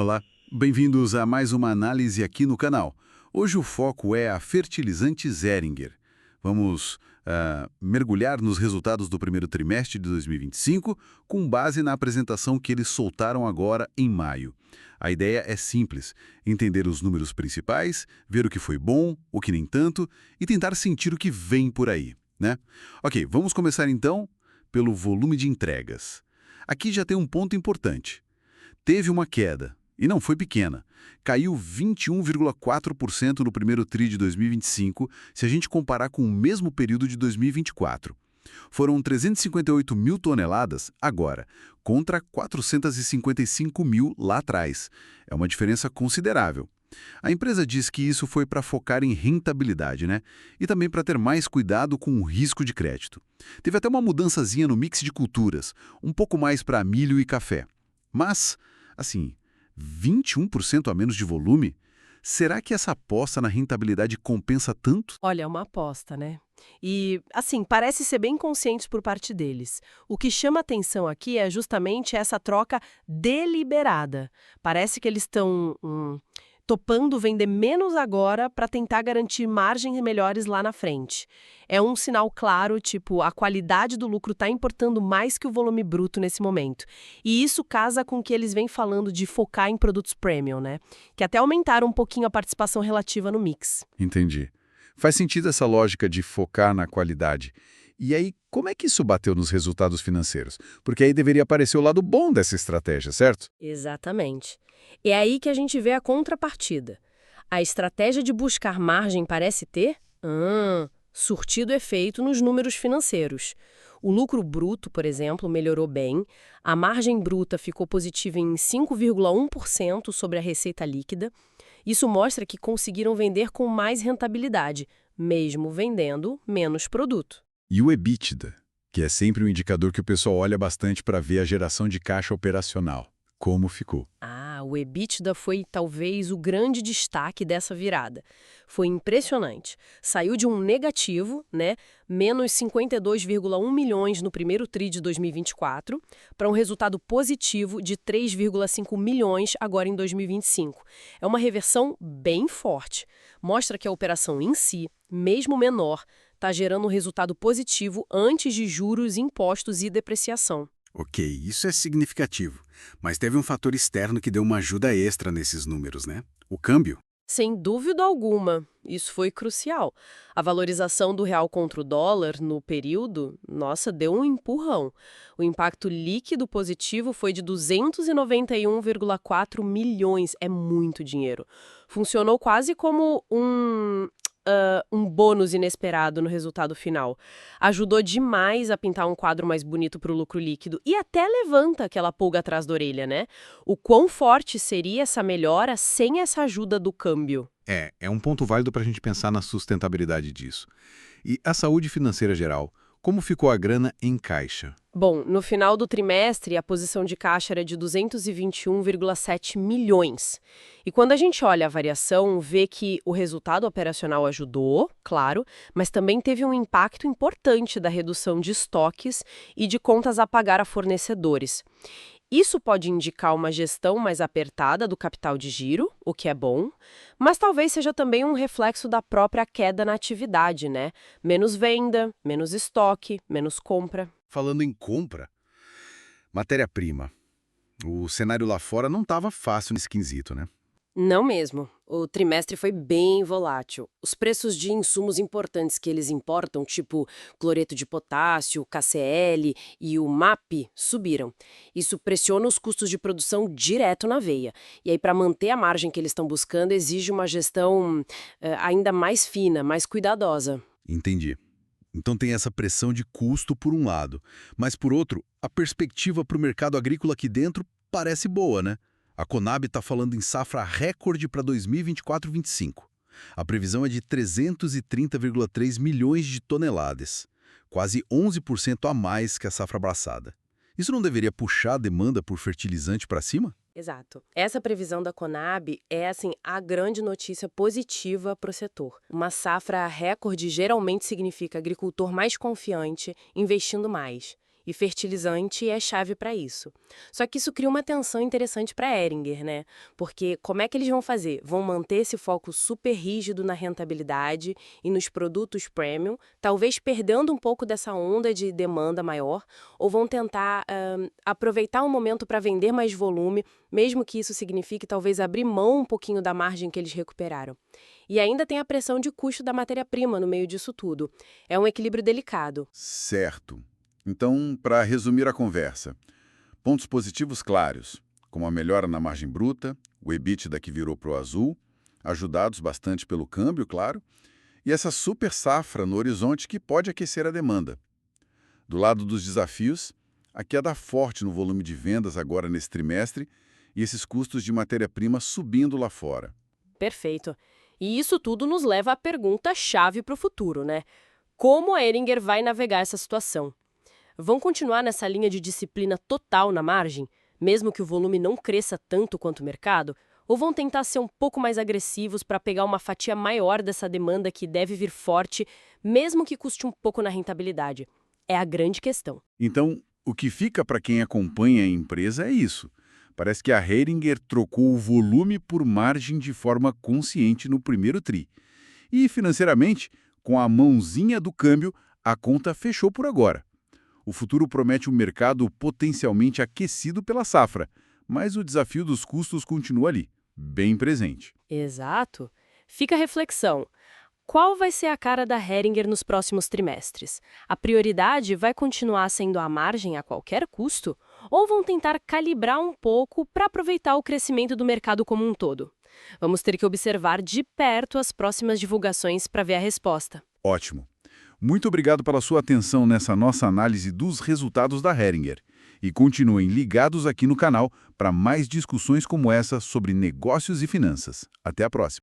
Olá, bem-vindos a mais uma análise aqui no canal. Hoje o foco é a fertilizante Zeringer. Vamos mergulhar nos resultados do primeiro trimestre de 2025 com base na apresentação que eles soltaram agora em maio. A ideia é simples, entender os números principais, ver o que foi bom, o que nem tanto e tentar sentir o que vem por aí, né? Ok, vamos começar então pelo volume de entregas. Aqui já tem um ponto importante. Teve uma queda, e não foi pequena. Caiu 21,4% no primeiro TRI de 2025, se a gente comparar com o mesmo período de 2024. Foram 358 mil toneladas agora, contra 455 mil lá atrás. É uma diferença considerável. A empresa diz que isso foi para focar em rentabilidade, né? E também para ter mais cuidado com o risco de crédito. Teve até uma mudançazinha no mix de culturas, um pouco mais para milho e café. Mas, assim, 21% a menos de volume? Será que essa aposta na rentabilidade compensa tanto? Olha, é uma aposta, né? E, assim, parece ser bem consciente por parte deles. O que chama atenção aqui é justamente essa troca deliberada. Parece que eles estão topando vender menos agora para tentar garantir margens melhores lá na frente. É um sinal claro, tipo, a qualidade do lucro está importando mais que o volume bruto nesse momento. E isso casa com o que eles vêm falando de focar em produtos premium, né? Que até aumentaram um pouquinho a participação relativa no mix. Entendi. Faz sentido essa lógica de focar na qualidade. E aí, como é que isso bateu nos resultados financeiros? Porque aí deveria aparecer o lado bom dessa estratégia, certo? Exatamente. É aí que a gente vê a contrapartida. A estratégia de buscar margem parece ter surtido efeito nos números financeiros. O lucro bruto, por exemplo, melhorou bem, a margem bruta ficou positiva em 5,1% sobre a receita líquida. Isso mostra que conseguiram vender com mais rentabilidade, mesmo vendendo menos produto. E o EBITDA, que é sempre um indicador que o pessoal olha bastante para ver a geração de caixa operacional. Como ficou? O EBITDA foi talvez o grande destaque dessa virada. Foi impressionante. Saiu de um negativo, né, menos 52,1 milhões no primeiro TRI de 2024, para um resultado positivo de 3,5 milhões agora em 2025. É uma reversão bem forte. Mostra que a operação em si, mesmo menor, está gerando um resultado positivo antes de juros, impostos e depreciação. Ok, isso é significativo, mas teve um fator externo que deu uma ajuda extra nesses números, né? O câmbio. Sem dúvida alguma, isso foi crucial. A valorização do real contra o dólar no período, nossa, deu um empurrão. O impacto líquido positivo foi de 291,4 milhões, é muito dinheiro. Funcionou quase como um bônus inesperado no resultado final. Ajudou demais a pintar um quadro mais bonito para o lucro líquido e até levanta aquela pulga atrás da orelha, né? O quão forte seria essa melhora sem essa ajuda do câmbio? É um ponto válido para a gente pensar na sustentabilidade disso. E a saúde financeira geral, como ficou a grana em caixa? Bom, no final do trimestre, a posição de caixa era de 221,7 milhões. E quando a gente olha a variação, vê que o resultado operacional ajudou, claro, mas também teve um impacto importante da redução de estoques e de contas a pagar a fornecedores. Isso pode indicar uma gestão mais apertada do capital de giro, o que é bom, mas talvez seja também um reflexo da própria queda na atividade, né? Menos venda, menos estoque, menos compra. Falando em compra, matéria-prima. O cenário lá fora não estava fácil nesse quesito, né? Não mesmo. O trimestre foi bem volátil. Os preços de insumos importantes que eles importam, tipo cloreto de potássio, KCl e o MAP, subiram. Isso pressiona os custos de produção direto na veia. E aí, para manter a margem que eles estão buscando, exige uma gestão ainda mais fina, mais cuidadosa. Entendi. Então tem essa pressão de custo por um lado, mas por outro, a perspectiva para o mercado agrícola aqui dentro parece boa, né? A Conab está falando em safra recorde para 2024-25. A previsão é de 330,3 milhões de toneladas, quase 11% a mais que a safra abraçada. Isso não deveria puxar a demanda por fertilizante para cima? Exato. Essa previsão da Conab é, assim, a grande notícia positiva para o setor. Uma safra recorde geralmente significa agricultor mais confiante, investindo mais. E fertilizante é chave para isso. Só que isso cria uma tensão interessante para a Heringer, né? Porque como é que eles vão fazer? Vão manter esse foco super rígido na rentabilidade e nos produtos premium, talvez perdendo um pouco dessa onda de demanda maior, ou vão tentar aproveitar um momento para vender mais volume, mesmo que isso signifique talvez abrir mão um pouquinho da margem que eles recuperaram. E ainda tem a pressão de custo da matéria-prima no meio disso tudo. É um equilíbrio delicado. Certo. Então, para resumir a conversa, pontos positivos claros, como a melhora na margem bruta, o EBITDA que virou pro azul, ajudados bastante pelo câmbio, claro, e essa super safra no horizonte que pode aquecer a demanda. Do lado dos desafios, a queda forte no volume de vendas agora nesse trimestre e esses custos de matéria-prima subindo lá fora. Perfeito. E isso tudo nos leva à pergunta-chave para o futuro, né? Como a Heringer vai navegar essa situação? Vão continuar nessa linha de disciplina total na margem, mesmo que o volume não cresça tanto quanto o mercado? Ou vão tentar ser um pouco mais agressivos para pegar uma fatia maior dessa demanda que deve vir forte, mesmo que custe um pouco na rentabilidade? É a grande questão. Então, o que fica para quem acompanha a empresa é isso. Parece que a Heringer trocou o volume por margem de forma consciente no primeiro tri. E, financeiramente, com a mãozinha do câmbio, a conta fechou por agora. O futuro promete um mercado potencialmente aquecido pela safra, mas o desafio dos custos continua ali, bem presente. Exato. Fica a reflexão. Qual vai ser a cara da Heringer nos próximos trimestres? A prioridade vai continuar sendo a margem a qualquer custo? Ou vão tentar calibrar um pouco para aproveitar o crescimento do mercado como um todo? Vamos ter que observar de perto as próximas divulgações para ver a resposta. Ótimo. Muito obrigado pela sua atenção nessa nossa análise dos resultados da Heringer. E continuem ligados aqui no canal para mais discussões como essa sobre negócios e finanças. Até a próxima.